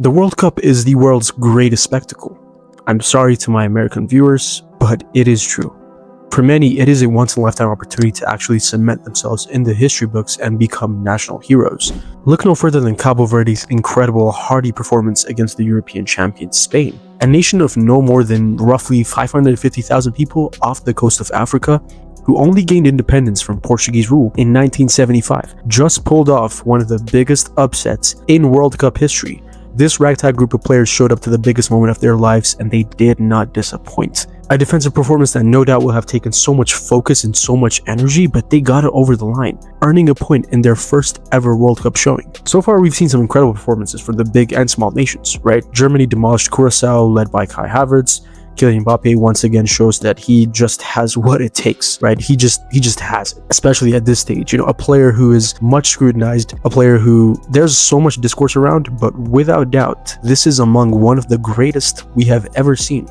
The World Cup is the world's greatest spectacle. I'm sorry to my American viewers, but it is true. For many, it is a once-in-a-lifetime opportunity to actually cement themselves in the history books and become national heroes. Look no further than Cabo Verde's incredible, hardy performance against the European champion Spain, a nation of no more than roughly 550,000 people off the coast of Africa, who only gained independence from Portuguese rule in 1975, just pulled off one of the biggest upsets in World Cup history. This ragtag group of players showed up to the biggest moment of their lives, and they did not disappoint. A defensive performance that no doubt will have taken so much focus and so much energy, but they got it over the line, earning a point in their first ever World Cup showing. So far, we've seen some incredible performances from the big and small nations, right? Germany demolished Curacao, led by Kai Havertz. Kylian Mbappe once again shows that he just has what it takes, right? He just has it, especially at this stage. You know, a player who is much scrutinized, a player who there's so much discourse around, but without doubt, this is among one of the greatest we have ever seen.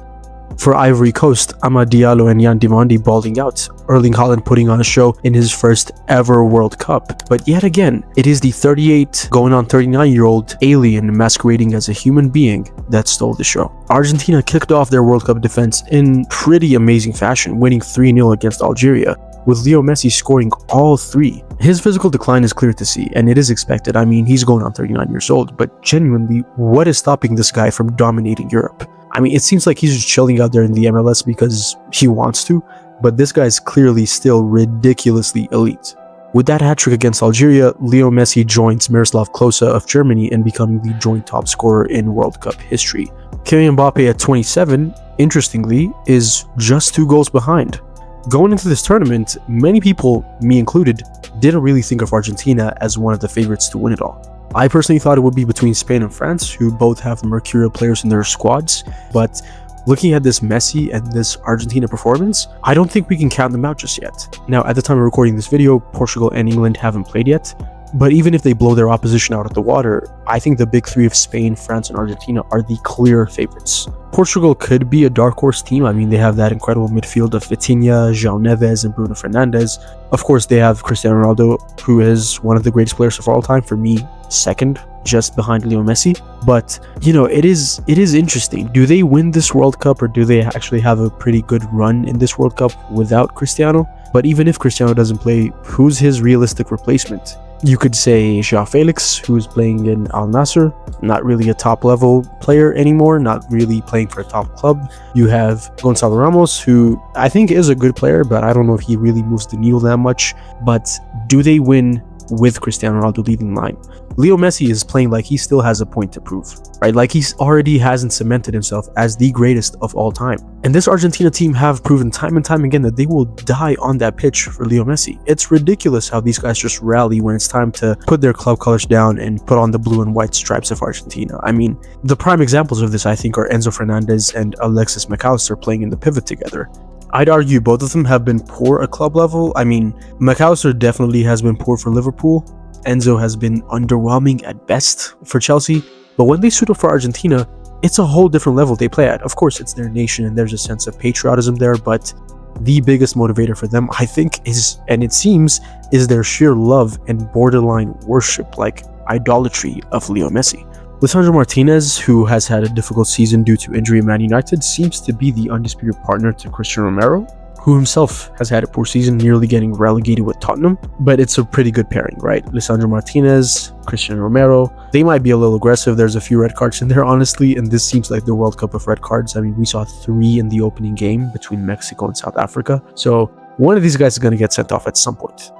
For Ivory Coast, Amad Diallo and Yan Dimandi balling out, Erling Haaland putting on a show in his first ever World Cup. But yet again, it is the 38 going on 39-year-old alien masquerading as a human being that stole the show. Argentina kicked off their World Cup defense in pretty amazing fashion, winning 3-0 against Algeria, with Leo Messi scoring all three. His physical decline is clear to see, and it is expected. I mean, he's going on 39 years old, but genuinely, what is stopping this guy from dominating Europe? I mean, it seems like he's just chilling out there in the MLS because he wants to, but this guy is clearly still ridiculously elite. With that hat-trick against Algeria, Leo Messi joins Miroslav Klose of Germany in becoming the joint top scorer in World Cup history. Kylian Mbappe at 27, interestingly, is just 2 goals behind. Going into this tournament, many people, me included, didn't really think of Argentina as one of the favorites to win it all. I personally thought it would be between Spain and France, who both have mercurial players in their squads, but looking at this Messi and this Argentina performance, I don't think we can count them out just yet. Now, at the time of recording this video, Portugal and England haven't played yet, but even if they blow their opposition out of the water, I think the big three of Spain, France, and Argentina are the clear favorites. Portugal could be a dark horse team. I mean, they have that incredible midfield of Vitinha, João Neves, and Bruno Fernandes. Of course, they have Cristiano Ronaldo, who is one of the greatest players of all time. For me, second, just behind Leo Messi. But, you know, it is interesting. Do they win this World Cup, or do they actually have a pretty good run in this World Cup without Cristiano? But even if Cristiano doesn't play, who's his realistic replacement? You could say João Felix, who's playing in Al Nassr, not really a top-level player anymore, not really playing for a top club. You have Gonçalo Ramos, who I think is a good player, but I don't know if he really moves the needle that much. But do they win with Cristiano Ronaldo leading line? Leo Messi is playing like he still has a point to prove, right? Like he already hasn't cemented himself as the greatest of all time. And this Argentina team have proven time and time again that they will die on that pitch for Leo Messi. It's ridiculous how these guys just rally when it's time to put their club colors down and put on the blue and white stripes of Argentina. I mean, the prime examples of this, I think, are Enzo Fernandez and Alexis McAllister playing in the pivot together. I'd argue both of them have been poor at club level. I mean, McAllister definitely has been poor for Liverpool. Enzo has been underwhelming at best for Chelsea. But when they suit up for Argentina, it's a whole different level they play at. Of course, it's their nation and there's a sense of patriotism there, but the biggest motivator for them, I think, is, and it seems, is their sheer love and borderline worship, like idolatry of Leo Messi. Lisandro Martinez, who has had a difficult season due to injury at Man United, seems to be the undisputed partner to Cristiano Romero, who himself has had a poor season, nearly getting relegated with Tottenham. But it's a pretty good pairing, right? Lisandro Martinez, Cristiano Romero. They might be a little aggressive. There's a few red cards in there, honestly, and this seems like the World Cup of red cards. I mean, we saw 3 in the opening game between Mexico and South Africa. So one of these guys is going to get sent off at some point.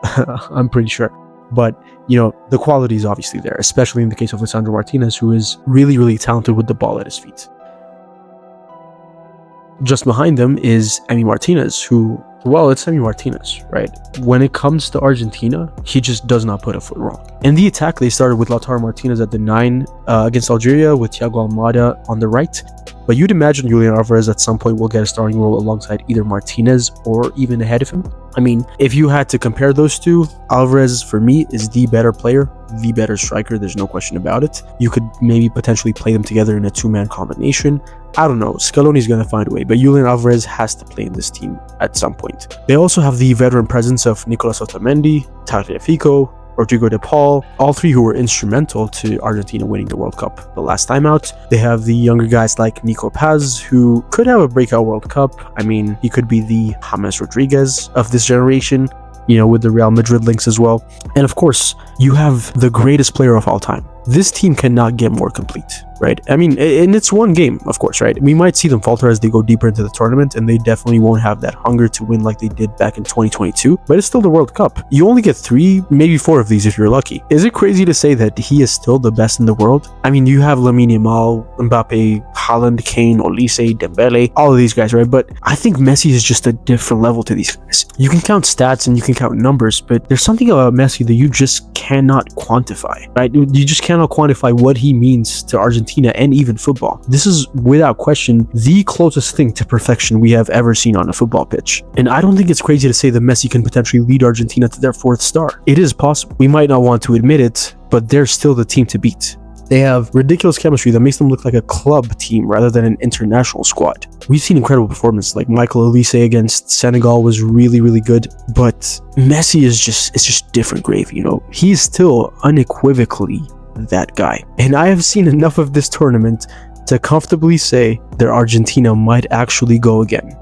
I'm pretty sure. But, you know, the quality is obviously there, especially in the case of Lisandro Martinez, who is really, really talented with the ball at his feet. Just behind them is Emi Martinez, who, well, it's Emi Martinez, right? When it comes to Argentina, he just does not put a foot wrong. In the attack, they started with Lautaro Martinez at the 9 against Algeria, with Thiago Almada on the right. But you'd imagine Julian Alvarez at some point will get a starting role alongside either Martinez or even ahead of him. I mean, if you had to compare those two, Alvarez, for me, is the better player, the better striker. There's no question about it. You could maybe potentially play them together in a 2-man combination. I don't know. Scaloni's going to find a way, but Julian Alvarez has to play in this team at some point. They also have the veteran presence of Nicolas Otamendi, Tagliafico, Rodrigo de Paul, all three who were instrumental to Argentina winning the World Cup the last time out. They have the younger guys like Nico Paz, who could have a breakout World Cup. I mean, he could be the James Rodriguez of this generation, you know, with the Real Madrid links as well. And of course, you have the greatest player of all time. This team cannot get more complete, right? I mean, and it's one game, of course, right? We might see them falter as they go deeper into the tournament, and they definitely won't have that hunger to win like they did back in 2022, but it's still the World Cup. You only get 3, maybe 4 of these if you're lucky. Is it crazy to say that he is still the best in the world? I mean, you have Lamine Yamal, Mbappe, Haaland, Kane, Olise, Dembele, all of these guys, right? But I think Messi is just a different level to these guys. You can count stats and you can count numbers, but there's something about Messi that you just cannot quantify, right? You just cannot quantify what he means to Argentina and even football. This is without question the closest thing to perfection we have ever seen on a football pitch. And I don't think it's crazy to say that Messi can potentially lead Argentina to their 4th star. It is possible. We might not want to admit it, but they're still the team to beat. They have ridiculous chemistry that makes them look like a club team rather than an international squad. We've seen incredible performances, like Michael Olise against Senegal was really, really good, but Messi is just different gravy, you know? He's still unequivocally that guy. And I have seen enough of this tournament to comfortably say that Argentina might actually go again.